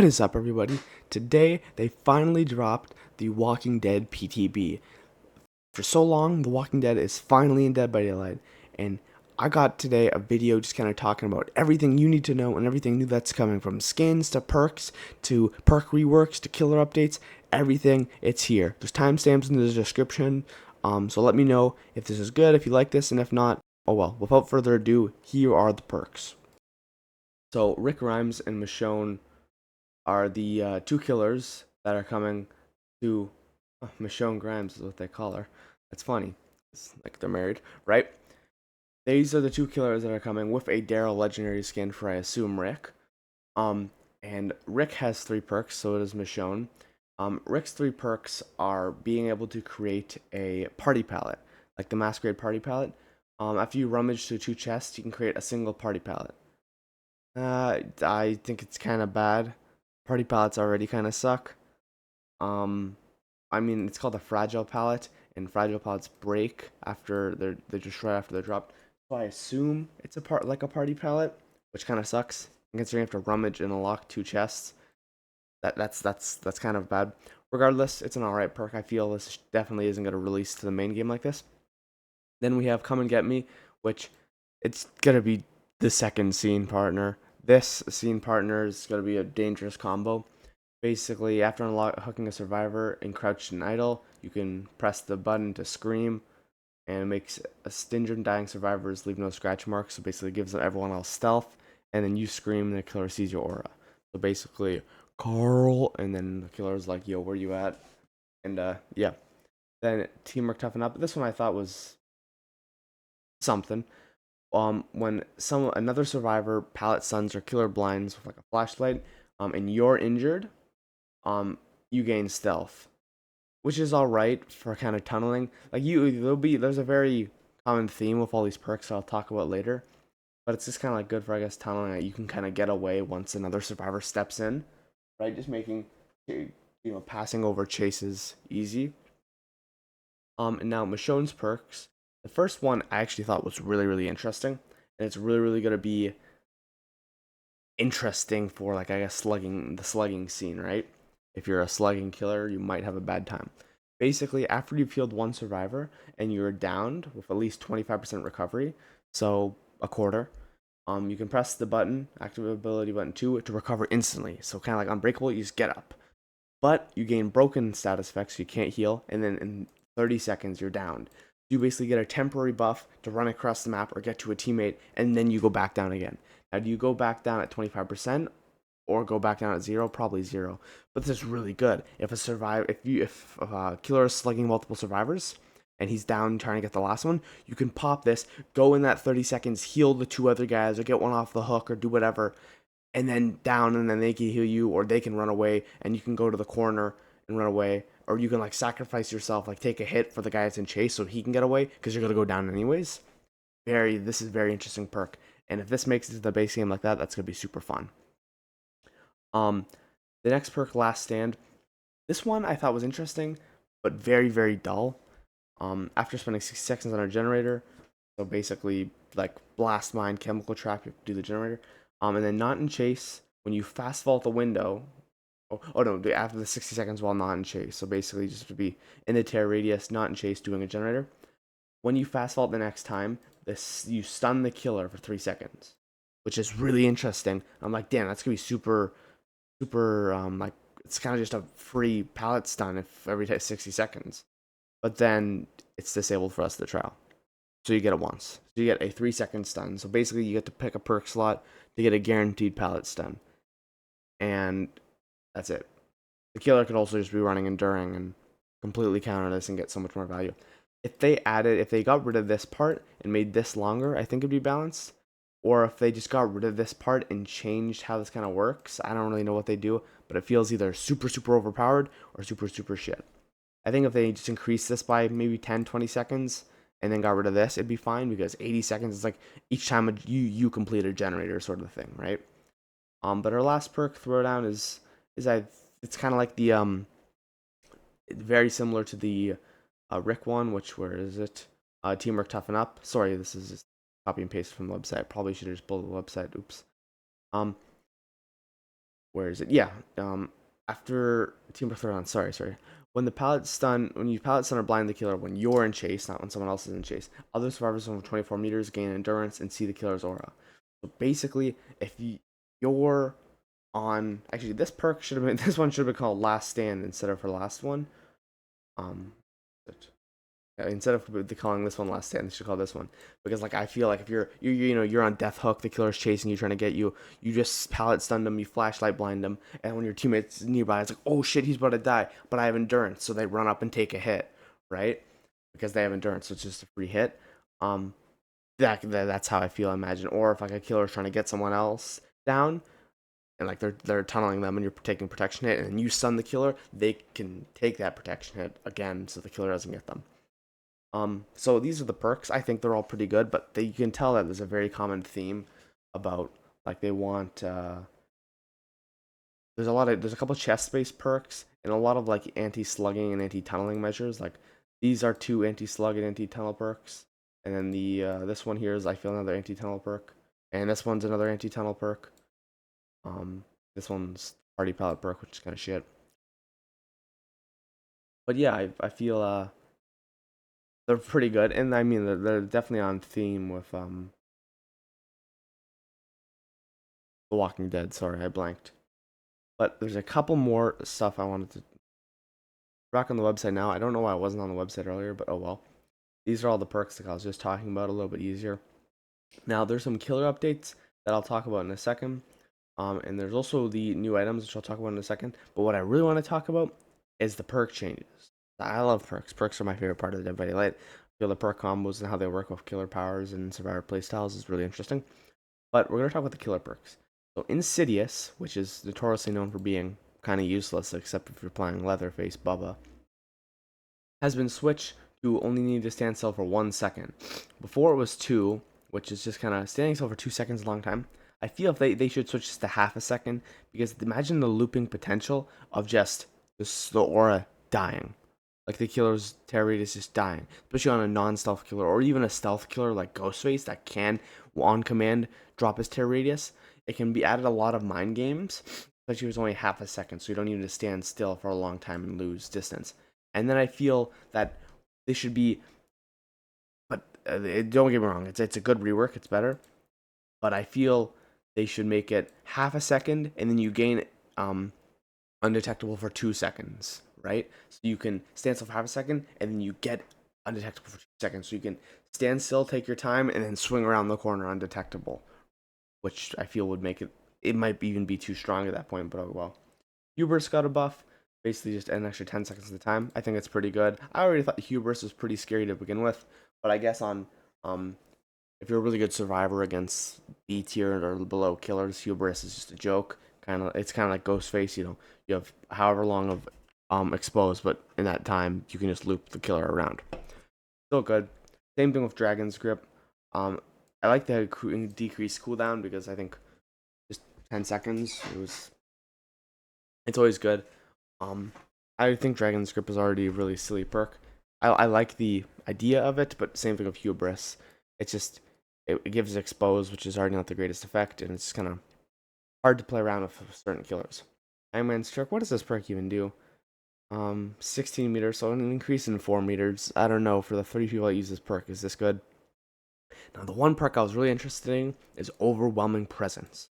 is up, everybody? Today, they finally dropped The Walking Dead PTB. For so long, The Walking Dead is finally in Dead by Daylight, and I got today a video just kind of talking about everything you need to know and everything new that's coming, from skins to perks to perk reworks to killer updates. Everything, it's here. There's timestamps in the description, so let me know if this is good, if you like this, and if not, oh well. Without further ado, here are the perks. So Rick Grimes and Michonne are the two killers that are coming to Michonne Grimes is what they call her. That's funny. It's like they're married, right? These are the two killers that are coming with a Daryl legendary skin for, I assume, Rick. And Rick has 3 perks, so does Michonne. Rick's 3 perks are being able to create a party palette, like the Masquerade party palette. After you rummage through 2 chests, you can create a single party palette. I think it's kind of bad. Party palettes already kind of suck. Um, I mean, it's called a fragile palette, and fragile palettes break after they're just right after they're dropped. So I assume it's a party palette, which kind of sucks. Considering you have to rummage and unlock 2 chests, that's kind of bad. Regardless, it's an alright perk. I feel this definitely isn't gonna release to the main game like this. Then we have Come and Get Me, which it's gonna be the second scene partner. This scene partner is gonna be a dangerous combo. Basically, after hooking a survivor and crouched and idle, you can press the button to scream, and it makes a stringent dying survivors leave no scratch marks. So basically, it gives everyone else stealth, and then you scream, and the killer sees your aura. So basically, corll, and then the killer's like, "Yo, where you at?" And yeah. Then Teamwork Toughen Up. This one I thought was something. When another survivor pallet stuns or killer blinds with like a flashlight, and you're injured, you gain stealth, which is all right for kind of tunneling. Like there's a very common theme with all these perks that I'll talk about later, but it's just kind of like good for, I guess, tunneling. That you can kind of get away once another survivor steps in, right? Just making passing over chases easy. And now Michonne's perks. The first one I actually thought was really interesting, and it's really gonna be interesting for, like, I guess, the slugging scene, right? If you're a slugging killer, you might have a bad time. Basically, after you've healed one survivor and you're downed with at least 25% recovery, so a quarter, you can press the button, active ability button 2, to recover instantly. So kind of like Unbreakable, you just get up. But you gain broken status effects, so you can't heal, and then in 30 seconds you're downed. You basically get a temporary buff to run across the map or get to a teammate, and then you go back down again. Now, do you go back down at 25% or go back down at 0? Probably 0. But this is really good. If a killer is slugging multiple survivors and he's down trying to get the last one, you can pop this, go in that 30 seconds, heal the 2 other guys, or get one off the hook, or do whatever, and then down, and then they can heal you, or they can run away, and you can go to the corner and run away, or you can like sacrifice yourself, like take a hit for the guy that's in chase so he can get away because you're gonna go down anyways. This is very interesting perk, and if this makes it to the base game like that, that's gonna be super fun. Um, the next perk, Last Stand. This one I thought was interesting, but very dull. After spending 60 seconds on a generator, so basically like blast mine, chemical trap, you have to do the generator. And then not in chase, when you fast vault the window. Oh no, after the 60 seconds while not in chase. So basically just to be in the tear radius, not in chase, doing a generator. When you fast vault the next time, you stun the killer for 3 seconds, which is really interesting. I'm like, damn, that's gonna be super like, it's kind of just a free pallet stun if every 60 seconds. But then it's disabled for us of the trial. So you get it once. So you get a 3-second stun. So basically you get to pick a perk slot to get a guaranteed pallet stun. And that's it. The killer could also just be running Enduring and completely counter this and get so much more value. If they got rid of this part and made this longer, I think it'd be balanced. Or if they just got rid of this part and changed how this kind of works, I don't really know what they do, but it feels either super overpowered or super shit. I think if they just increased this by maybe 10-20 seconds and then got rid of this, it'd be fine, because 80 seconds is like each time you complete a generator sort of thing, right? But our last perk, Throwdown, it's kind of like the very similar to the Rick one, which, where is it? Teamwork Toughen Up. Sorry, this is just copy and paste from the website. Probably should have just pulled the website. Oops. Um, where is it? Yeah. After team on. Sorry. When you pallet stun or blind the killer when you're in chase, not when someone else is in chase. Other survivors from 24 meters gain endurance and see the killer's aura. So basically, if you're on, actually, this perk should have been this one should have been called Last Stand instead of her last one. Um, instead of calling this one Last Stand, they should call this one, because like I feel like if you're on death hook, the killer's chasing you, trying to get you, you just pallet stun them, you flashlight blind them, and when your teammate's nearby, it's like, oh shit, he's about to die, but I have endurance, so they run up and take a hit, right? Because they have endurance, so it's just a free hit. Um, that's how I feel. Imagine, or if like a killer's trying to get someone else down, and like they're tunneling them, and you're taking protection hit, and you stun the killer, they can take that protection hit again, so the killer doesn't get them. So these are the perks. I think they're all pretty good, but you can tell that there's a very common theme about like they want. There's a couple chest based perks and a lot of like anti slugging and anti tunneling measures. Like these are two anti slug and anti tunnel perks, and then the this one here is I feel another anti tunnel perk, and this one's another anti tunnel perk. This one's party palette perk, which is kind of shit. But yeah, I feel they're pretty good, and I mean they're definitely on theme with The Walking Dead. Sorry, I blanked. But there's a couple more stuff I wanted to rock on the website now. I don't know why I wasn't on the website earlier, but oh well. These are all the perks that I was just talking about, a little bit easier. Now there's some killer updates that I'll talk about in a second. And there's also the new items, which I'll talk about in a second. But what I really want to talk about is the perk changes. I love perks. Perks are my favorite part of the Dead by Daylight. I feel the perk combos and how they work with killer powers and survivor playstyles is really interesting. But we're going to talk about the killer perks. So Insidious, which is notoriously known for being kind of useless, except if you're playing Leatherface Bubba, has been switched to only need to stand still for 1 second. Before it was 2, which is just kind of standing still for 2 seconds a long time. I feel if they should switch this to half a second, because imagine the looping potential of just the aura dying. Like the killer's terror rate is just dying, especially on a non-stealth killer or even a stealth killer like Ghostface that can, on command, drop his terror radius. It can be added a lot of mind games, especially if it's only half a second, so you don't need to stand still for a long time and lose distance. And then I feel that they should be, but don't get me wrong, it's a good rework, it's better, but I feel they should make it half a second and then you gain undetectable for 2 seconds, right? So you can stand still for half a second and then you get undetectable for 2 seconds. So you can stand still, take your time, and then swing around the corner undetectable, which I feel would make it might even be too strong at that point, but oh well. Hubris got a buff, basically just an extra 10 seconds of the time. I think it's pretty good. I already thought Hubris was pretty scary to begin with, but I guess on if you're a really good survivor against B tier or below killers, Hubris is just a joke. It's kind of like Ghostface. You have however long of exposed, but in that time you can just loop the killer around. Still good. Same thing with Dragon's Grip. I like the decreased cooldown because I think just 10 seconds. It's always good. I think Dragon's Grip is already a really silly perk. I like the idea of it, but same thing with Hubris. It's just it gives expose, which is already not the greatest effect, and it's kind of hard to play around with certain killers. Iron Man's Trick. What does this perk even do? 16 meters, so an increase in 4 meters. I don't know. For the 30 people that use this perk, is this good? Now, the one perk I was really interested in is Overwhelming Presence.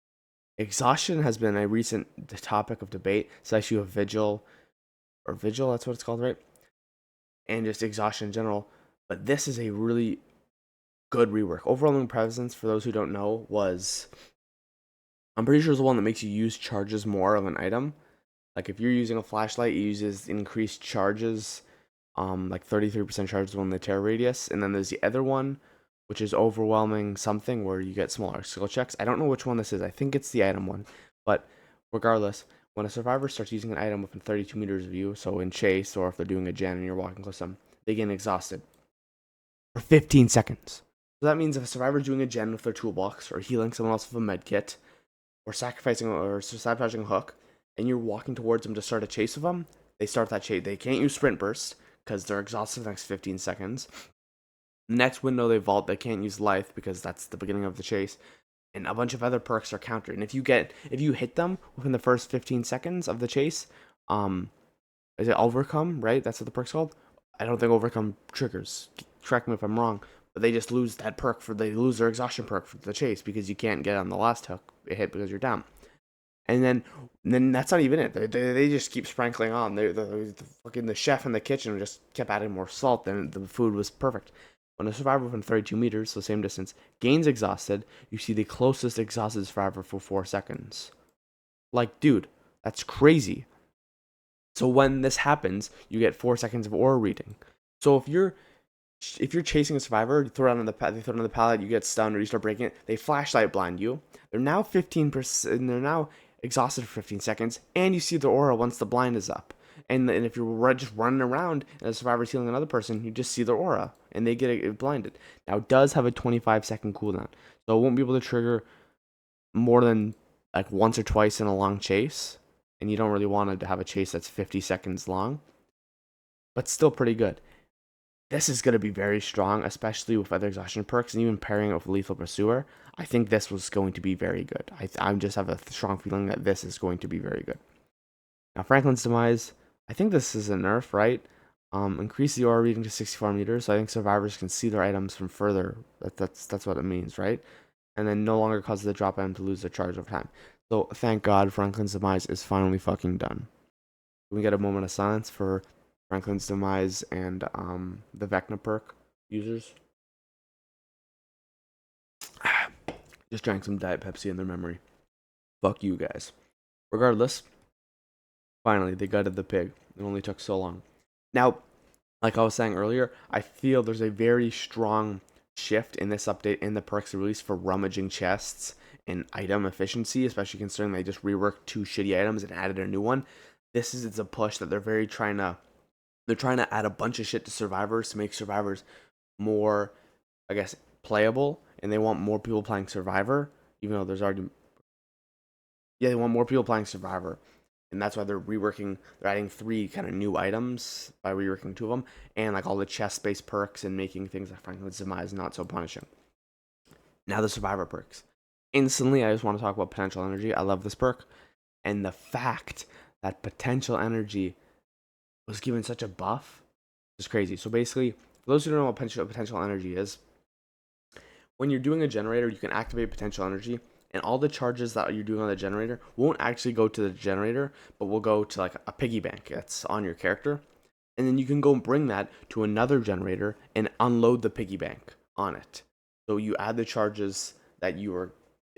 Exhaustion has been a recent topic of debate. It's actually a Vigil, that's what it's called, right? And just exhaustion in general. But this is a really good rework. Overwhelming Presence, for those who don't know, I'm pretty sure is the one that makes you use charges more of an item. Like if you're using a flashlight, it uses increased charges, like 33% charges on the terror radius. And then there's the other one, which is overwhelming something, where you get smaller skill checks. I don't know which one this is. I think it's the item one. But regardless, when a survivor starts using an item within 32 meters of you, so in chase or if they're doing a gen and you're walking close to them, they get exhausted for 15 seconds. So that means if a survivor's doing a gen with their toolbox or healing someone else with a med kit or sacrificing or sabotaging a hook, and you're walking towards them to start a chase with them, they start that chase. They can't use sprint burst because they're exhausted the next 15 seconds. Next window they vault, they can't use life because that's the beginning of the chase. and a bunch of other perks are countered. And if you hit them within the first 15 seconds of the chase, um, is it overcome? Right, that's what the perk's called. I don't think overcome triggers. Correct me if I'm wrong, but they just lose that perk they lose their exhaustion perk for the chase because you can't get on the last hook hit because you're down. And then that's not even it. They just keep sprinkling on. The fucking the chef in the kitchen just kept adding more salt. Then the food was perfect. When a survivor from 32 meters, so same distance, gains exhausted, you see the closest exhausted survivor for 4 seconds. Like, dude, that's crazy. So when this happens, you get 4 seconds of aura reading. So if you're chasing a survivor, you throw it on they throw it on the pallet, you get stunned or you start breaking it, they flashlight blind you. They're now 15%. They're now exhausted for 15 seconds, and you see the aura once the blind is up. And if you're just running around and a survivor's healing another person, you just see their aura and they get it blinded. Now it does have a 25-second cooldown, so it won't be able to trigger more than like once or twice in a long chase. And you don't really want to have a chase that's 50 seconds long, but still pretty good. This is going to be very strong, especially with other exhaustion perks, and even pairing it with Lethal Pursuer. I think this was going to be very good. I just have a strong feeling that this is going to be very good. Now, Franklin's Demise, I think this is a nerf, right? Increase the aura reading to 64 meters, so I think survivors can see their items from further. That's what it means, right? And then no longer causes the drop item to lose their charge over time. So thank God Franklin's Demise is finally fucking done. Can we get a moment of silence for Franklin's Demise and the Vecna perk users? Just drank some Diet Pepsi in their memory. Fuck you guys. Regardless, finally they gutted the pig. It only took so long. Now, like I was saying earlier, I feel there's a very strong shift in this update in the perks release for rummaging chests and item efficiency, especially considering they just reworked 2 shitty items and added a new one. It's a push that they're trying to add a bunch of shit to survivors to make survivors more, I guess, playable, and they want more people playing survivor, even though there's already they want more people playing survivor. And that's why they're adding 3 kind of new items by reworking 2 of them, and like all the chest based perks and making things like Franklin's Demise not so punishing. Now the survivor perks. Instantly, I just want to talk about potential energy. I love this perk, and the fact that potential energy was given such a buff is crazy. So basically, for those who don't know what potential energy is, when you're doing a generator, you can activate potential energy, and all the charges that you're doing on the generator won't actually go to the generator, but will go to like a piggy bank that's on your character. And then you can go and bring that to another generator and unload the piggy bank on it. So you add the charges that you were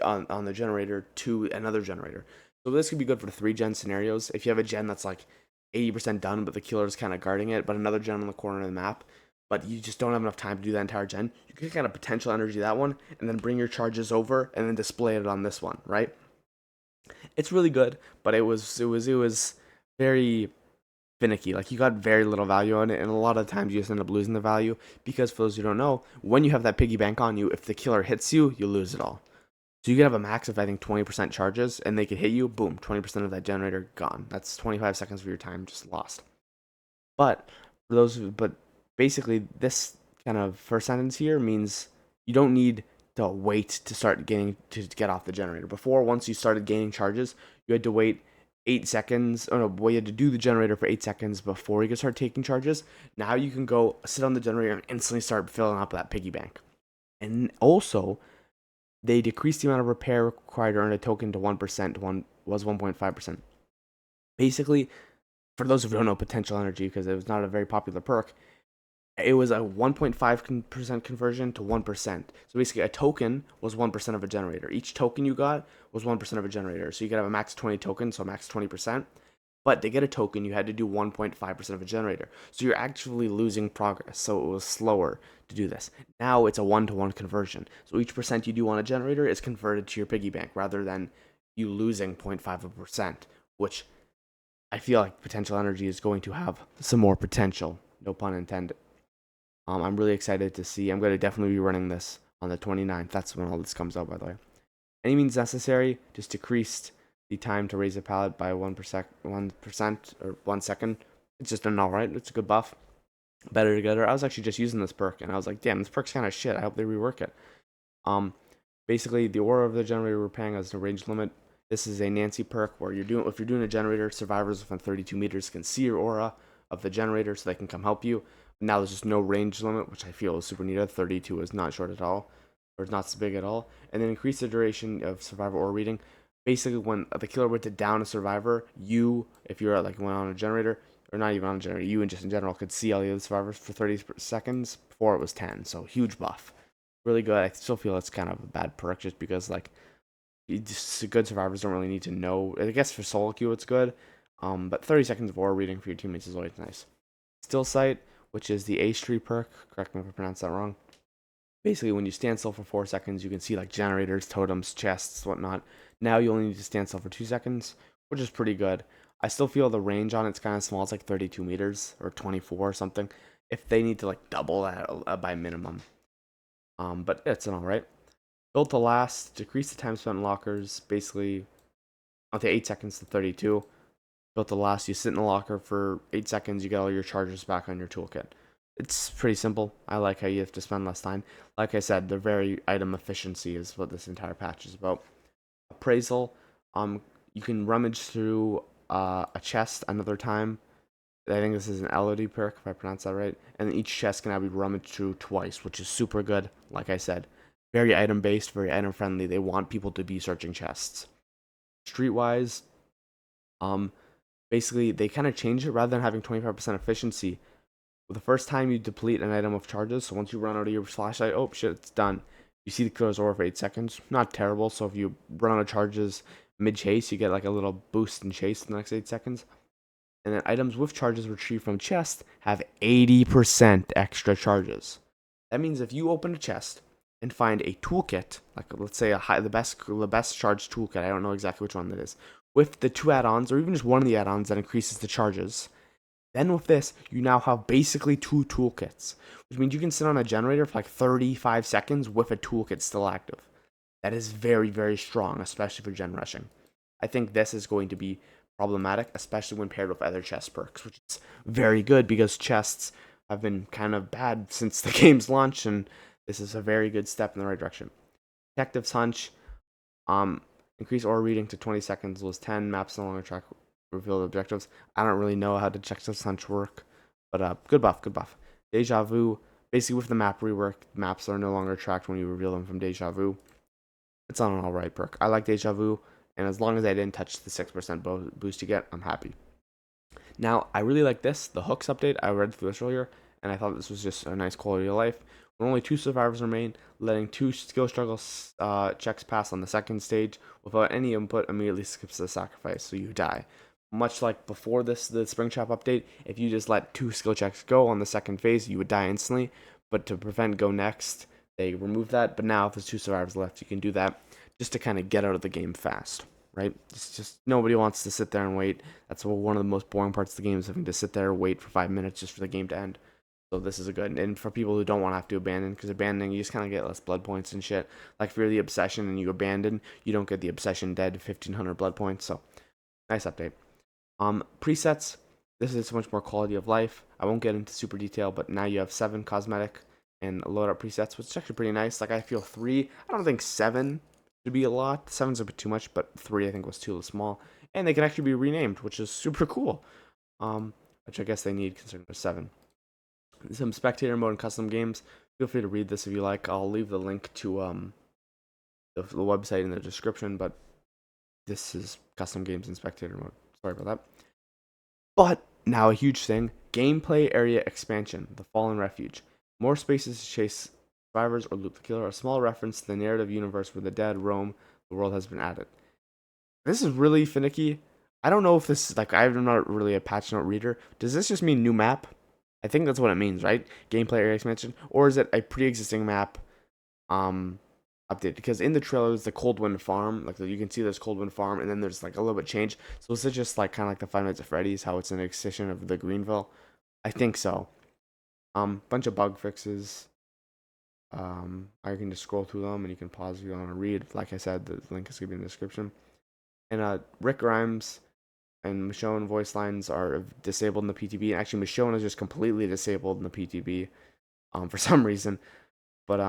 on the generator to another generator. So this could be good for 3 gen scenarios. If you have a gen that's like 80% done, but the killer is kind of guarding it, but another gen on the corner of the map, but you just don't have enough time to do that entire gen, you can kind of potential energy that one, and then bring your charges over, and then display it on this one, right? It's really good, but it was very finicky. Like, you got very little value on it, and a lot of times you just end up losing the value because, for those who don't know, when you have that piggy bank on you, if the killer hits you, you lose it all. So you could have a max of, I think, 20% charges, and they could hit you, boom, 20% of that generator gone. That's 25 seconds of your time just lost. But but basically, this kind of first sentence here means you don't need to wait to start gaining to get off the generator. Before, once you started gaining charges, you had to wait 8 seconds. Oh no, well, you had to do the generator for 8 seconds before you could start taking charges. Now you can go sit on the generator and instantly start filling up that piggy bank. And also, they decreased the amount of repair required to earn a token to 1%. Was 1.5%. Basically, for those who don't know potential energy, because it was not a very popular perk, it was a 1.5% conversion to 1%. So basically, a token was 1% of a generator. Each token you got was 1% of a generator. So you could have a max 20 tokens, so max 20%. But to get a token, you had to do 1.5% of a generator. So you're actually losing progress. So it was slower to do this. Now it's a 1-to-1 conversion. So each percent you do on a generator is converted to your piggy bank rather than you losing 0.5%, which I feel like potential energy is going to have some more potential. No pun intended. I'm really excited to see. I'm going to definitely be running this on the 29th. That's when all this comes out, by the way. Any means necessary, just decreased the time to raise a pallet by 1% or 1 second. It's just an alright. It's a good buff. Better together. I was actually just using this perk, and I was like, damn, this perk's kind of shit. I hope they rework it. Basically, the aura of the generator we're paying has no range limit. This is a Nancy perk where if you're doing a generator, survivors within 32 meters can see your aura of the generator, so they can come help you. Now there's just no range limit, which I feel is super needed. 32 is not short at all, or it's not so big at all. And then increase the duration of survivor aura reading. Basically, when the killer went to down a survivor, if you're like went on a generator, or not even on a generator, you and just in general could see all the other survivors for 30 seconds. Before it was 10, so huge buff. Really good. I still feel it's kind of a bad perk just because like good survivors don't really need to know. I guess for solo queue it's good, but 30 seconds of aura reading for your teammates is always nice. Still sight, which is the Ace tree perk. Correct me if I pronounce that wrong. Basically, when you stand still for 4 seconds, you can see like generators, totems, chests, whatnot. Now you only need to stand still for 2 seconds, which is pretty good. I still feel the range on it's kind of small. It's like 32 meters or 24 or something. If they need to like double that by minimum, but it's an alright. Built to last, decrease the time spent in lockers, basically, okay, 8 seconds to 32. Built to last, you sit in the locker for 8 seconds, you get all your charges back on your toolkit. It's pretty simple. I like how you have to spend less time. Like I said, the very item efficiency is what this entire patch is about. Appraisal, you can rummage through a chest another time. I think this is an Elodie perk, if I pronounce that right. And each chest can now be rummaged through twice, which is super good, like I said. Very item based, very item friendly. They want people to be searching chests. Streetwise, um, basically they kind of changed it rather than having 25% efficiency. The first time you deplete an item of charges, so once you run out of your flashlight, oh shit, it's done. You see the killer's aura for 8 seconds. Not terrible, so if you run out of charges mid chase, you get like a little boost in chase in the next 8 seconds. And then items with charges retrieved from chest have 80% extra charges. That means if you open a chest and find a toolkit, like let's say the best charged toolkit, I don't know exactly which one that is, with the 2 add-ons or even just one of the add-ons that increases the charges, then with this, you now have basically 2 toolkits, which means you can sit on a generator for like 35 seconds with a toolkit still active. That is very, very strong, especially for gen rushing. I think this is going to be problematic, especially when paired with other chest perks, which is very good because chests have been kind of bad since the game's launch, and this is a very good step in the right direction. Detective's Hunch, um, increase aura reading to 20 seconds was 10. Maps no longer track revealed objectives. I don't really know how Detective's Hunch work, but good buff, good buff. Deja Vu, basically with the map rework, maps are no longer tracked when you reveal them from Deja Vu. It's on an alright perk. I like Deja Vu, and as long as I didn't touch the 6% boost you get, I'm happy. Now, I really like this, the hooks update. I read through this earlier, and I thought this was just a nice quality of life. When only 2 survivors remain, letting 2 skill struggle checks pass on the second stage without any input immediately skips the sacrifice, so you die. Much like before the Springtrap update, if you just let 2 skill checks go on the second phase, you would die instantly. But to prevent go next, they removed that. But now, if there's 2 survivors left, you can do that just to kind of get out of the game fast, right? It's just nobody wants to sit there and wait. That's one of the most boring parts of the game is having to sit there and wait for 5 minutes just for the game to end. So this is a good, and for people who don't want to have to abandon, because abandoning, you just kind of get less blood points and shit. Like if you're the obsession and you abandon, you don't get the obsession dead 1500 blood points. So nice update. Presets. This is so much more quality of life. I won't get into super detail, but now you have 7 cosmetic and loadout presets, which is actually pretty nice. Like I feel 3. I don't think 7 should be a lot. 7's a bit too much, but 3 I think was too small. And they can actually be renamed, which is super cool. Which I guess they need considering there's 7. Some spectator mode and custom games. Feel free to read this if you like. I'll leave the link to the website in the description, but this is custom games and spectator mode. Sorry about that. But now a huge thing, gameplay area expansion, the Fallen Refuge. More spaces to chase survivors or loot the killer, a small reference to the narrative universe where the dead roam the world has been added. This is really finicky. I don't know if this is, like, I'm not really a patch note reader. Does this just mean new map? I think that's what it means, right? Gameplay area expansion? Or is it a pre-existing map update? Because in the trailers, the Coldwind Farm, like you can see there's Coldwind Farm, and then there's like a little bit change. So is it just like kind of like the Five Nights at Freddy's, how it's an extension of the Greenville? I think so. Bunch of bug fixes. I can just scroll through them, and you can pause if you want to read. Like I said, the link is going to be in the description. And Rick Grimes and Michonne voice lines are disabled in the PTB. And actually, Michonne is just completely disabled in the PTB for some reason. But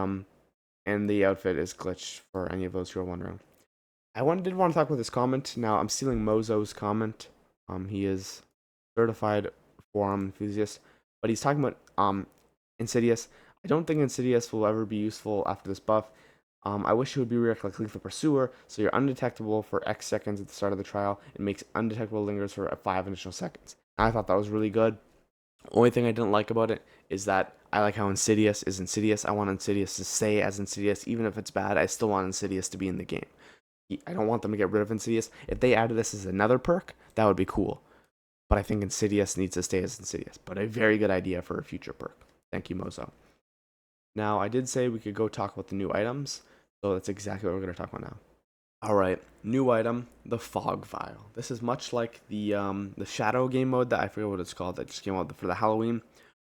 and the outfit is glitched for any of those who are wondering. Did want to talk about this comment. Now I'm stealing Mozo's comment. He is certified forearm enthusiast, but he's talking about Insidious. I don't think Insidious will ever be useful after this buff. I wish it would be Rework like Lethal Pursuer, so you're undetectable for X seconds at the start of the trial. It makes undetectable lingers for 5 additional seconds. I thought that was really good. Only thing I didn't like about it is that I like how Insidious is Insidious. I want Insidious to stay as Insidious, even if it's bad. I still want Insidious to be in the game. I don't want them to get rid of Insidious. If they added this as another perk, that would be cool. But I think Insidious needs to stay as Insidious. But a very good idea for a future perk. Thank you, Mozo. Now, I did say we could go talk about the new items, so that's exactly what we're going to talk about now. Alright, new item, the Fog Vial. This is much like the Shadow game mode that I forget what it's called that just came out for the Halloween,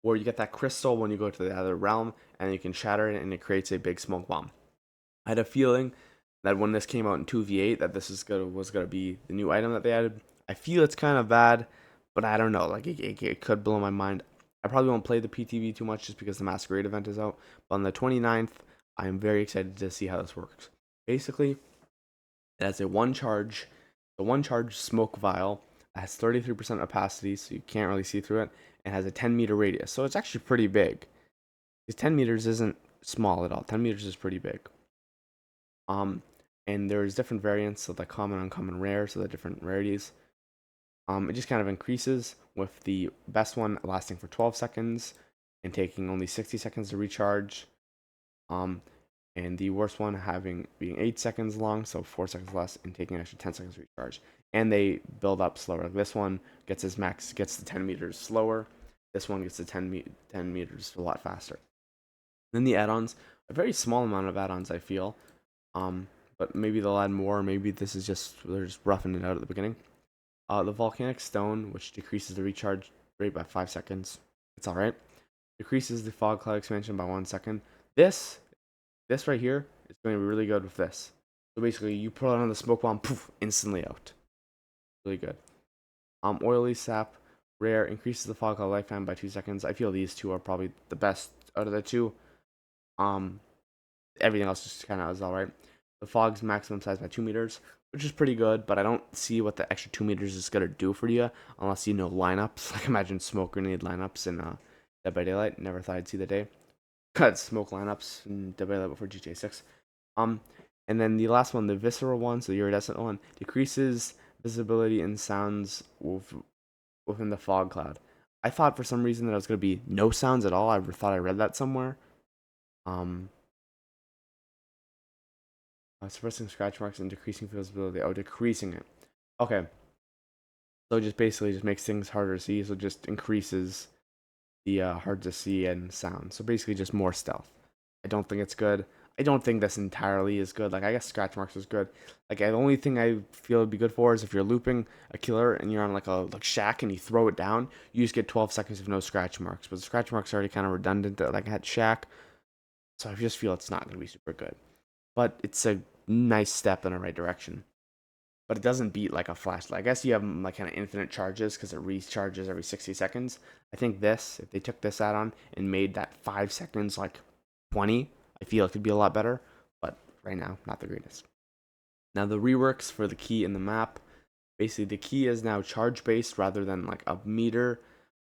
where you get that crystal when you go to the other realm, and you can shatter it and it creates a big smoke bomb. I had a feeling that when this came out in 2v8 that this was gonna be the new item that they added. I feel it's kind of bad, but I don't know. Like it could blow my mind. I probably won't play the PTV too much just because the Masquerade event is out. But on the 29th, I am very excited to see how this works. Basically, it has the one charge smoke vial. It has 33% opacity, so you can't really see through it. And has a 10-meter radius, so it's actually pretty big. Because 10 meters isn't small at all. 10 meters is pretty big. And there's different variants of the common, uncommon, rare, so the different rarities. It just kind of increases with the best one lasting for 12 seconds and taking only 60 seconds to recharge. And the worst one being 8 seconds long, so 4 seconds less, and taking an extra 10 seconds to recharge. And they build up slower. Like this one gets the 10 meters slower. This one gets the 10 meters a lot faster. Then the add-ons, a very small amount of add-ons, I feel. But maybe they'll add more. Maybe this is they're just roughing it out at the beginning. The volcanic stone, which decreases the recharge rate by 5 seconds. It's all right. Decreases the fog cloud expansion by 1 second. This right here is going to be really good with this. So basically, you put it on the smoke bomb, poof, instantly out. Really good. Oily sap, rare, increases the fog cloud lifetime by 2 seconds. I feel these two are probably the best out of the two. Everything else just kind of is all right. The fog's maximum size by 2 meters, which is pretty good, but I don't see what the extra 2 meters is going to do for you unless you know lineups. Like imagine smoke grenade lineups in Dead by Daylight. Never thought I'd see the day. Cut smoke lineups in Dead by Daylight before GTA 6. And then the last one, the visceral one, so the iridescent one, decreases visibility and sounds within the fog cloud. I thought for some reason that it was going to be no sounds at all. I thought I read that somewhere. Suppressing scratch marks and decreasing visibility. Oh, decreasing it. Okay. So it just basically makes things harder to see. So it just increases the hard to see and sound. So basically just more stealth. I don't think it's good. I don't think this entirely is good. Like I guess scratch marks is good. Like the only thing I feel would be good for is if you're looping a killer and you're on like shack and you throw it down, you just get 12 seconds of no scratch marks. But the scratch marks are already kind of redundant. Like I had shack, so I just feel it's not going to be super good. But it's a nice step in the right direction. But it doesn't beat like a flashlight. I guess you have like kind of infinite charges because it recharges every 60 seconds. I think if they took this add-on and made that 5 seconds like 20, I feel it could be a lot better. But right now, not the greatest. Now the reworks for the key in the map. Basically, the key is now charge-based rather than like a meter.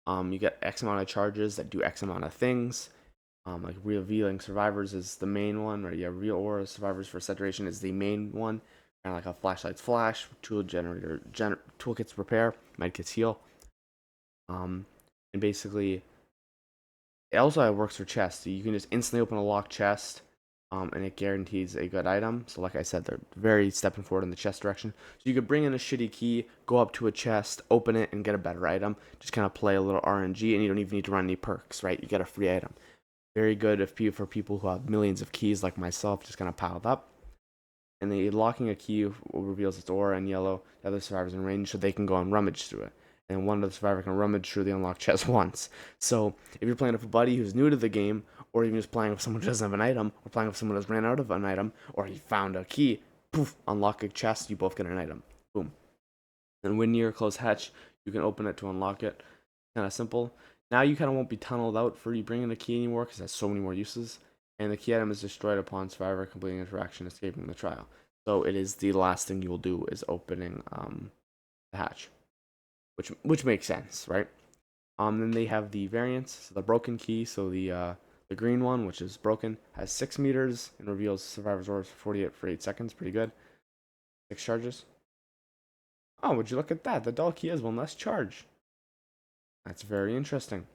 You get X amount of charges that do X amount of things. Like revealing survivors is the main one, or yeah, real aura survivors for saturation is the main one. Kind of like a flashlight's flash, tool generator, toolkits repair, medkits heal. And basically, it also works for chests. So you can just instantly open a locked chest, and it guarantees a good item. So like I said, they're very stepping forward in the chest direction. So you could bring in a shitty key, go up to a chest, open it, and get a better item. Just kind of play a little RNG, and you don't even need to run any perks, right? You get a free item. Very good for people who have millions of keys like myself, just kind of piled up. And the locking a key reveals its aura in yellow to other survivors in range, so they can go and rummage through it. And one of the survivors can rummage through the unlocked chest once. So if you're playing with a buddy who's new to the game, or even just playing with someone who doesn't have an item, or playing with someone who's ran out of an item, or he found a key, poof, unlock a chest, you both get an item. Boom. And when near a closed hatch, you can open it to unlock it. Kind of simple. Now you kind of won't be tunneled out for you bringing a key anymore because it has so many more uses. and the key item is destroyed upon survivor completing interaction, escaping the trial. So it is the last thing you will do is opening the hatch, which makes sense, right? Then they have the variants, so the broken key. So the green one, which is broken, has 6 meters and reveals survivor's orbs for 8 seconds. Pretty good. 6 charges. Oh, would you look at that? The dull key has 1 less charge. That's very interesting.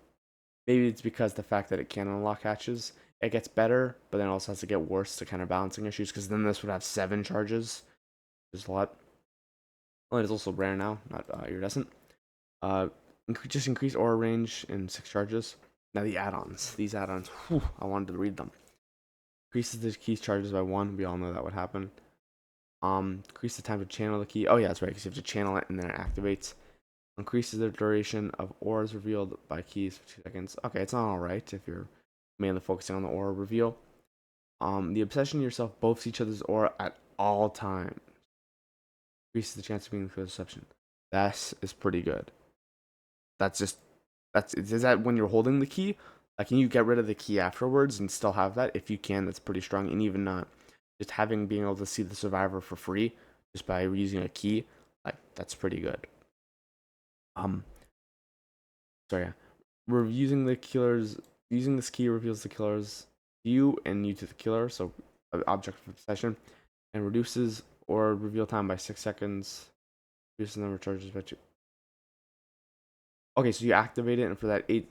Maybe it's because the fact that it can unlock hatches, it gets better, but then also has to get worse to counterbalancing issues, because then this would have 7 charges. There's a lot. Well, it is also rare now, not iridescent. Just increase aura range in 6 charges. Now the add-ons. These add-ons, I wanted to read them. Increases the key's charges by 1. We all know that would happen. Increase the time to channel the key. Oh yeah, that's right, because you have to channel it and then it activates. Increases the duration of auras revealed by keys for 2 seconds. Okay, it's not alright if you're mainly focusing on the aura reveal. The obsession yourself buffs each other's aura at all times. Increases the chance of being the deception. That is pretty good. Is that when you're holding the key? Like, can you get rid of the key afterwards and still have that? If you can, that's pretty strong. And even just being able to see the survivor for free just by using a key, like, that's pretty good. Sorry, yeah. We're using the killers. Using this key reveals the killer's you and you to the killer, so object of obsession, and reduces or reveal time by 6 seconds. Reduces the number of charges by 2. Okay, so you activate it, and for that 8.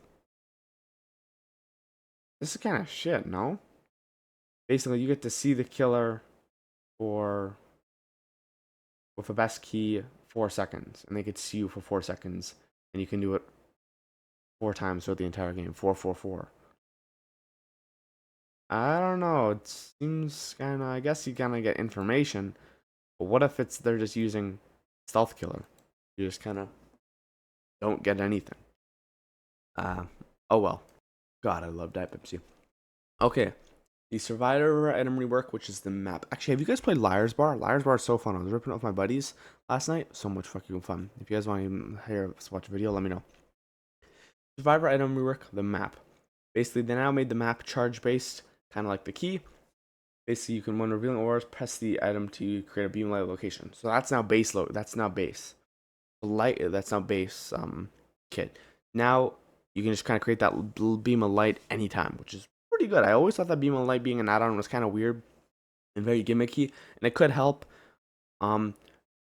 This is kind of shit, no? Basically, you get to see the killer for with a best key 4 seconds, and they get to see you for 4 seconds, and you can do it 4 times throughout the entire game. 4. I don't know. It seems kind of. I guess you kind of get information, but what if they're just using stealth killer? You just kind of don't get anything. Oh well. God, I love Diet Pepsi. Okay, the Survivor item rework, which is the map. Actually, have you guys played Liar's Bar? Liar's Bar is so fun. I was ripping off my buddies last night. So much fucking fun. If you guys want to hear us watch a video, let me know. Survivor item rework, the map. Basically, they now made the map charge based, kind of like the key. Basically, you can, when revealing auras, press the item to create a beam light location. So that's now base load. That's now base. Light. That's now base. Kit. Now you can just kind of create that beam of light anytime, which is pretty good. I always thought that beam of light being an add-on was kind of weird and very gimmicky, and it could help.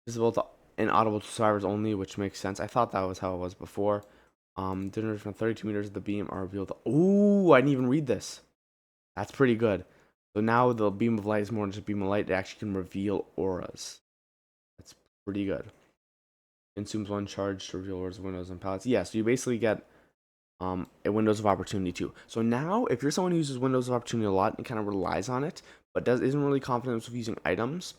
Visible to inaudible to survivors only, which makes sense. I thought that was how it was before. Dinner from 32 meters of the beam are revealed. Ooh, I didn't even read this. That's pretty good. So now the beam of light is more than just a beam of light. It actually can reveal auras. That's pretty good. Consumes 1 charge to reveal auras, windows, and pallets. Yeah, so you basically get a Windows of Opportunity too. So now, if you're someone who uses Windows of Opportunity a lot and kind of relies on it, but isn't really confident with using items,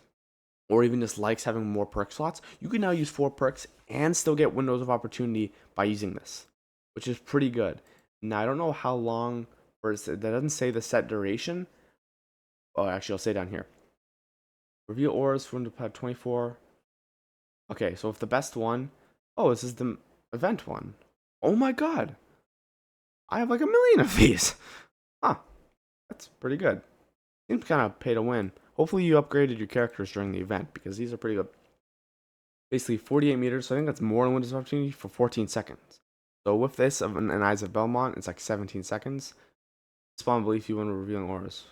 or even just likes having more perk slots, you can now use 4 perks and still get Windows of Opportunity by using this, which is pretty good. Now, I don't know how long, that doesn't say the set duration. Oh, actually, I'll say down here. Reveal auras from the 24. Okay, so if the best one, oh, this is the event one. Oh my god, I have like a million of these. Huh, that's pretty good. Seems kind of pay to win. Hopefully you upgraded your characters during the event, because these are pretty good. Basically 48 meters, so I think that's more than Windows of Opportunity for 14 seconds. So with this, of an Eyes of Belmont, it's like 17 seconds. Spawn belief you when revealing auras.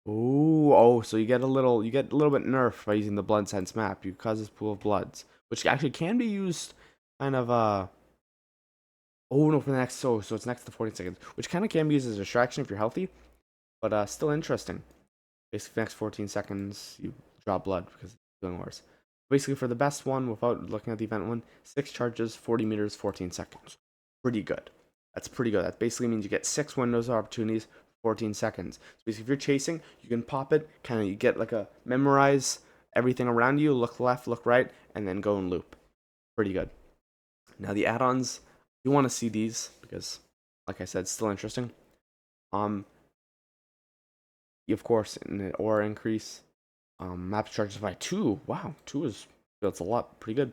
Oh, so you get a little bit nerfed by using the blood sense map. You cause this pool of bloods, which actually can be used kind of oh no, for the next so it's next to 14 seconds, which kind of can be used as a distraction if you're healthy, but still interesting. Basically, next 14 seconds you draw blood because it's doing worse. Basically, for the best one, without looking at the event one, 6 charges, 40 meters, 14 seconds. Pretty good. That's pretty good. That basically means you get 6 windows of opportunities, 14 seconds. So basically, if you're chasing, you can pop it, kind of you get like a memorize everything around you, look left, look right, and then go and loop. Pretty good. Now the add-ons, you want to see these because, like I said, it's still interesting. Of course, in an aura increase. Map charges by 2. Wow, 2 that's a lot. Pretty good.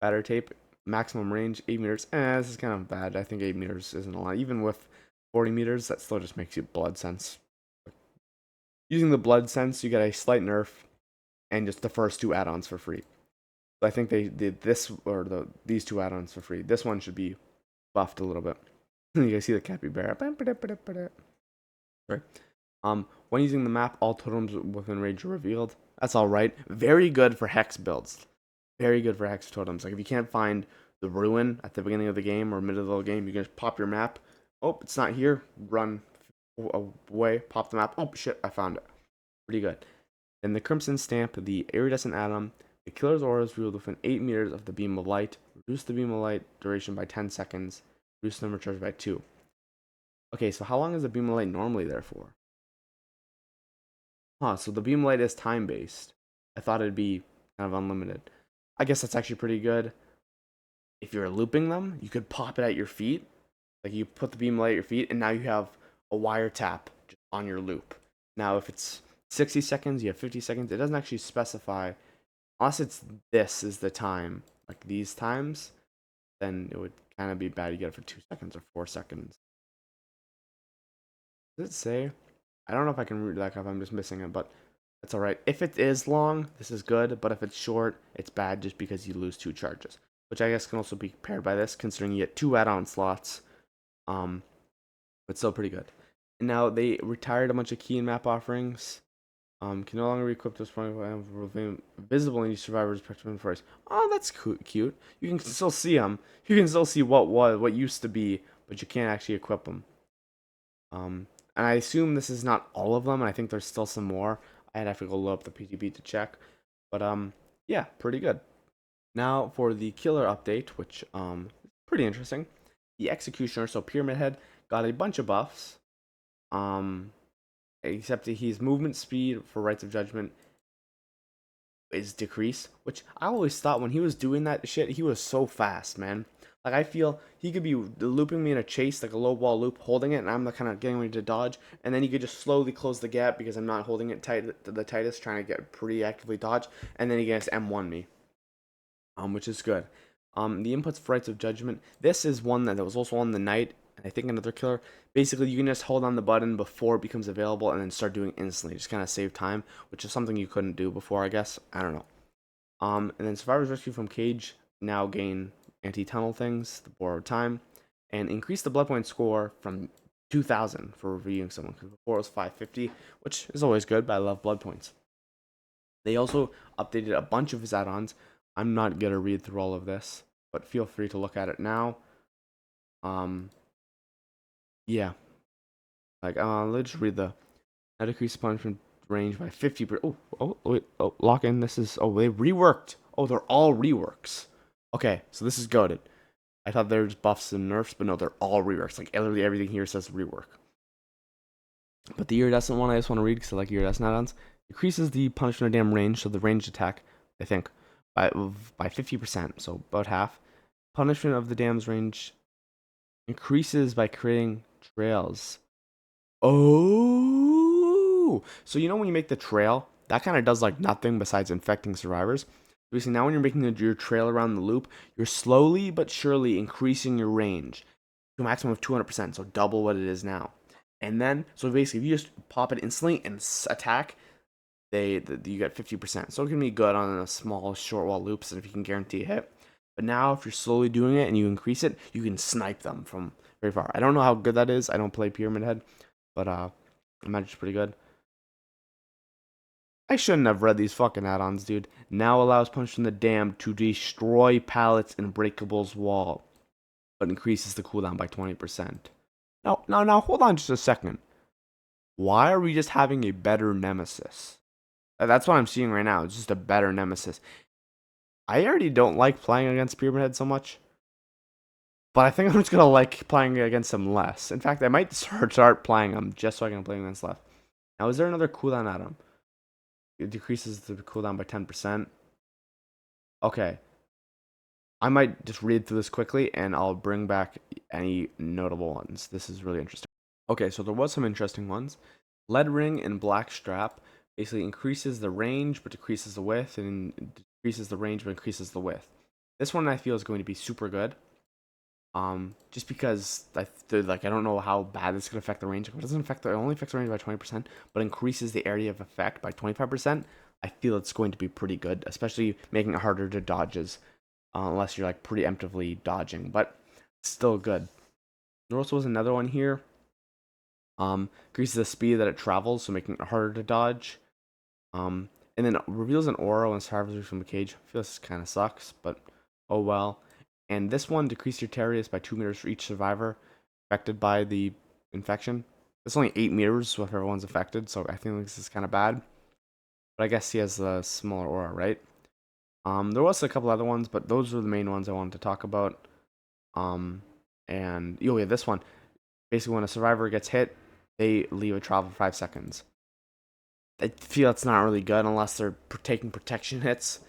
Battery tape, maximum range 8 meters. This is kind of bad. I think 8 meters isn't a lot. Even with 40 meters, that still just makes you blood sense. Using the blood sense, you get a slight nerf and just the first two add-ons for free. So I think they did this or these two add-ons for free. This one should be buffed a little bit. You guys see the capybara. Right. When using the map, all totems within range are revealed. That's all right. Very good for hex builds. Very good for hex totems. Like if you can't find the ruin at the beginning of the game or middle of the game, you can just pop your map. Oh, it's not here. Run away. Pop the map. Oh shit, I found it. Pretty good. Then the Crimson Stamp, the Iridescent Atom. The killer's aura is revealed within 8 meters of the beam of light. Reduce the beam of light duration by 10 seconds. Reduce the number charge by 2. Okay, so how long is the beam of light normally there for? Huh, so the beam of light is time-based. I thought it'd be kind of unlimited. I guess that's actually pretty good. If you're looping them, you could pop it at your feet. Like you put the beam of light at your feet, and now you have a wiretap on your loop. Now, if it's 60 seconds, you have 50 seconds. It doesn't actually specify, unless it's this is the time, like these times, then it would kind of be bad. You get it for 2 seconds or 4 seconds. Does it say? I don't know if I can read that if I'm just missing it, but that's alright. If it is long, this is good, but if it's short, it's bad just because you lose 2 charges. Which I guess can also be paired by this, considering you get 2 add-on slots. But still pretty good. And now they retired a bunch of key and map offerings. Can no longer be equipped with visible in each survivor's spectrum force. Oh, that's cute. You can still see them. You can still see what used to be, but you can't actually equip them. And I assume this is not all of them, and I think there's still some more. I'd have to go load up the PTB to check. But yeah, pretty good. Now for the killer update, which is pretty interesting. The Executioner, so Pyramid Head, got a bunch of buffs. Except that his movement speed for Rites of Judgment is decreased, which I always thought when he was doing that shit, he was so fast, man. Like I feel he could be looping me in a chase, like a low wall loop, holding it, and I'm kind of getting ready to dodge, and then he could just slowly close the gap because I'm not holding it tight, the tightest, trying to get pretty actively dodge, and then he gets M1 me, which is good. The inputs for Rites of Judgment. This is one that was also on the night, and I think another killer. Basically, you can just hold on the button before it becomes available, and then start doing instantly. Just kind of save time, which is something you couldn't do before, I guess. I don't know. And then Survivor's Rescue from Cage now gain anti-tunnel things, the borrowed time, and increase the blood point score from 2,000 for reviewing someone, because before it was 550, which is always good, but I love blood points. They also updated a bunch of his add-ons. I'm not gonna read through all of this, but feel free to look at it now. Yeah, like let's just read the now decrease punishment range by 50%. Oh wait, lock in. This is they reworked. Oh, they're all reworks. Okay, so this is goated. I thought they were just buffs and nerfs, but no, they're all reworks. Like literally everything here says rework. But the iridescent one I just want to read because I like iridescent add-ons. Decreases the punishment dam range, so the ranged attack, I think, by 50%, so about half. Punishment of the dam's range increases by creating trails. Oh, so you know when you make the trail, that kind of does like nothing besides infecting survivors. Basically, now when you're making your trail around the loop, you're slowly but surely increasing your range to a maximum of 200%, so double what it is now. And then, so basically, if you just pop it instantly and attack, you get 50%. So it can be good on a small short wall loops, and if you can guarantee a hit. But now, if you're slowly doing it and you increase it, you can snipe them from very far. I don't know how good that is. I don't play Pyramid Head, but I imagine it's pretty good. I shouldn't have read these fucking add-ons, dude. Now allows punching the dam to destroy pallets in Breakable's wall, but increases the cooldown by 20%. Now, hold on just a second. Why are we just having a better nemesis? That's what I'm seeing right now. It's just a better nemesis. I already don't like playing against Pyramid Head so much, but I think I'm just gonna like playing against him less. In fact, I might start playing him just so I can play against less. Now, is there another cooldown add-on? It decreases the cooldown by 10%. Okay. I might just read through this quickly and I'll bring back any notable ones. This is really interesting. Okay, so there was some interesting ones. Lead ring and black strap basically increases the range but decreases the width, and decreases the range but increases the width. This one I feel is going to be super good. Just because I don't know how bad this could affect the range. It doesn't affect it only affects the range by 20%, but increases the area of effect by 25%. I feel it's going to be pretty good, especially making it harder to dodges, unless you're like preemptively dodging, but still good. There also was another one here. Increases the speed that it travels, so making it harder to dodge. And then reveals an aura when survivors from the cage. I feel this kind of sucks, but oh well. And this one decreases your tear radius by 2 meters for each survivor affected by the infection. It's only 8 meters if everyone's affected, so I think this is kind of bad. But I guess he has a smaller aura, right? There was a couple other ones, but those were the main ones I wanted to talk about. And oh yeah, this one. Basically, when a survivor gets hit, they leave a travel for 5 seconds. I feel it's not really good unless they're taking protection hits.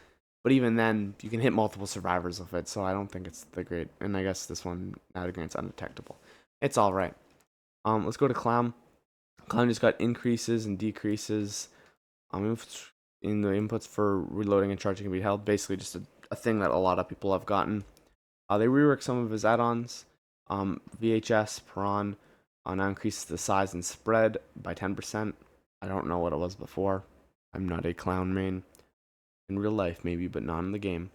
But even then, you can hit multiple survivors with it, so I don't think it's the great. And I guess this one, now again, it's undetectable. It's all right. Let's go to Clown. Clown just got increases and decreases. In the inputs for reloading and charging can be held. Basically, just a thing that a lot of people have gotten. They rework some of his add-ons. VHS Prawn now increases the size and spread by 10%. I don't know what it was before. I'm not a clown main. In real life, maybe, but not in the game.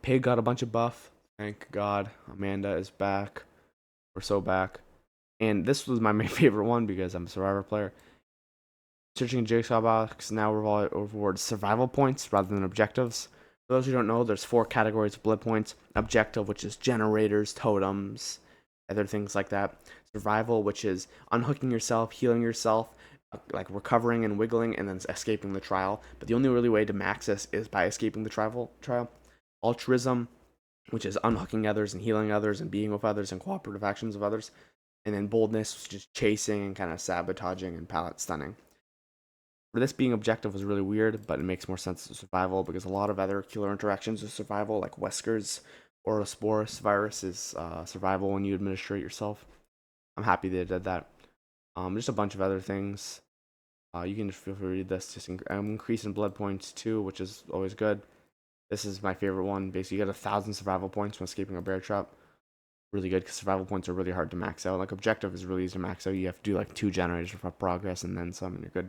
Pig got a bunch of buff. Thank God. Amanda is back. We're so back. And this was my main favorite one because I'm a survivor player. Searching Jigsaw box now rewards survival points rather than objectives. For those who don't know, there's 4 categories of blood points. Objective, which is generators, totems, other things like that. Survival, which is unhooking yourself, healing yourself, like recovering and wiggling, and then escaping the trial. But the only really way to max this is by escaping the trial. Altruism, which is unhooking others and healing others and being with others and cooperative actions of others. And then boldness, which is just chasing and kind of sabotaging and pallet stunning. For this being objective was really weird, but it makes more sense to survival because a lot of other killer interactions with survival, like Wesker's Orosporus virus, is survival when you administer it yourself. I'm happy they did that. Just a bunch of other things. You can feel free to read this. Just increase in blood points too, which is always good. This is my favorite one. Basically, you get 1,000 survival points when escaping a bear trap. Really good because survival points are really hard to max out. Like objective is really easy to max out. You have to do like 2 generators for progress and then some, and you're good.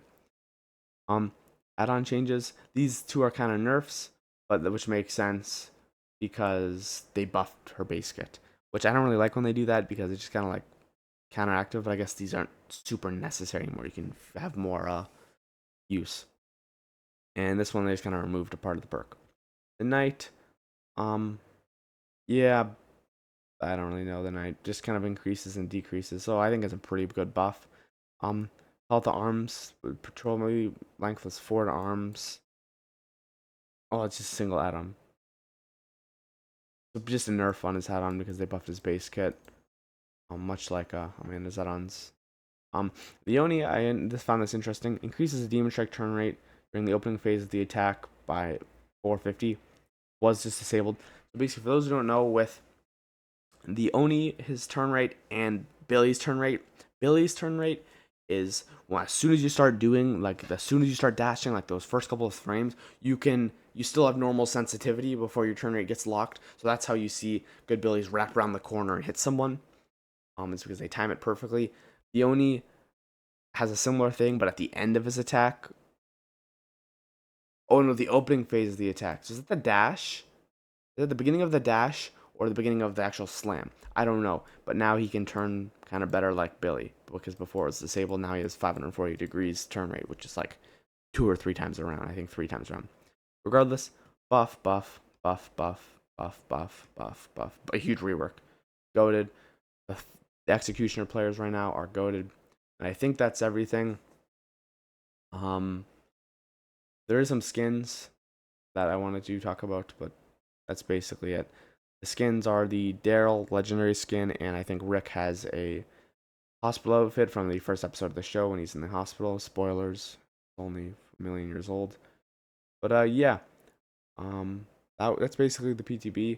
Add-on changes. These 2 are kind of nerfs, but which makes sense because they buffed her base kit, which I don't really like when they do that because it's just kind of like counteractive. But I guess these aren't super necessary anymore. You can have more use. And this one they just kind of removed a part of the perk. The knight, yeah, I don't really know. The knight just kind of increases and decreases, so I think it's a pretty good buff. Health to arms, patrol maybe length was 4 to arms. Oh, it's just a single add-on. So just a nerf on his add-on because they buffed his base kit. Much like Amanda's add-ons. Leone, I just found this interesting. Increases the demon strike turn rate during the opening phase of the attack by 450. Was just disabled. So basically, for those who don't know, with the Oni, his turn rate, and Billy's turn rate is, well, as soon as you start doing, like, as soon as you start dashing, like those first couple of frames, you still have normal sensitivity before your turn rate gets locked. So that's how you see good Billies wrap around the corner and hit someone. It's because they time it perfectly. The Oni has a similar thing, but at the end of his attack. Oh no, the opening phase of the attack. So is it the dash? Is it the beginning of the dash or the beginning of the actual slam? I don't know. But now he can turn kind of better like Billy. Because before it was disabled, now he has 540 degrees turn rate, which is like 2 or 3 times around. I think 3 times around. Regardless, buff, buff, buff, buff, buff, buff, buff, buff. A huge rework. Goated. The Executioner players right now are goated. And I think that's everything. There are some skins that I wanted to talk about, but that's basically it. The skins are the Daryl legendary skin, and I think Rick has a hospital outfit from the first episode of the show when he's in the hospital. Spoilers, only a million years old. But yeah, that's basically the PTB.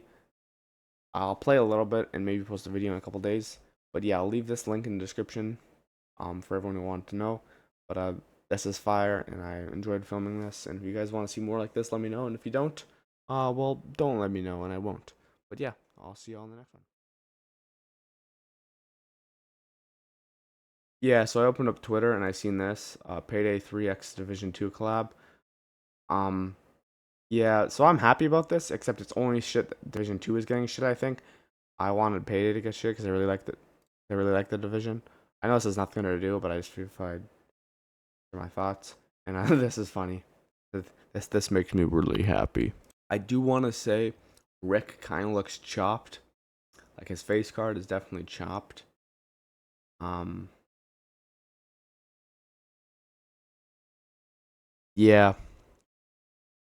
I'll play a little bit and maybe post a video in a couple days. But yeah, I'll leave this link in the description for everyone who wanted to know. But this is fire, and I enjoyed filming this. And if you guys want to see more like this, let me know. And if you don't, well, don't let me know, and I won't. But yeah, I'll see you all in the next one. Yeah, so I opened up Twitter and I seen this Payday 3X Division 2 collab. Um, yeah, so I'm happy about this, except it's only shit that Division 2 is getting shit, I think. I wanted Payday to get shit because they really like the division. I know this has nothing to do, but I just feel like for my thoughts. And this is funny. This makes me really happy. I do want to say Rick kind of looks chopped. Like his face card is definitely chopped. Um, yeah,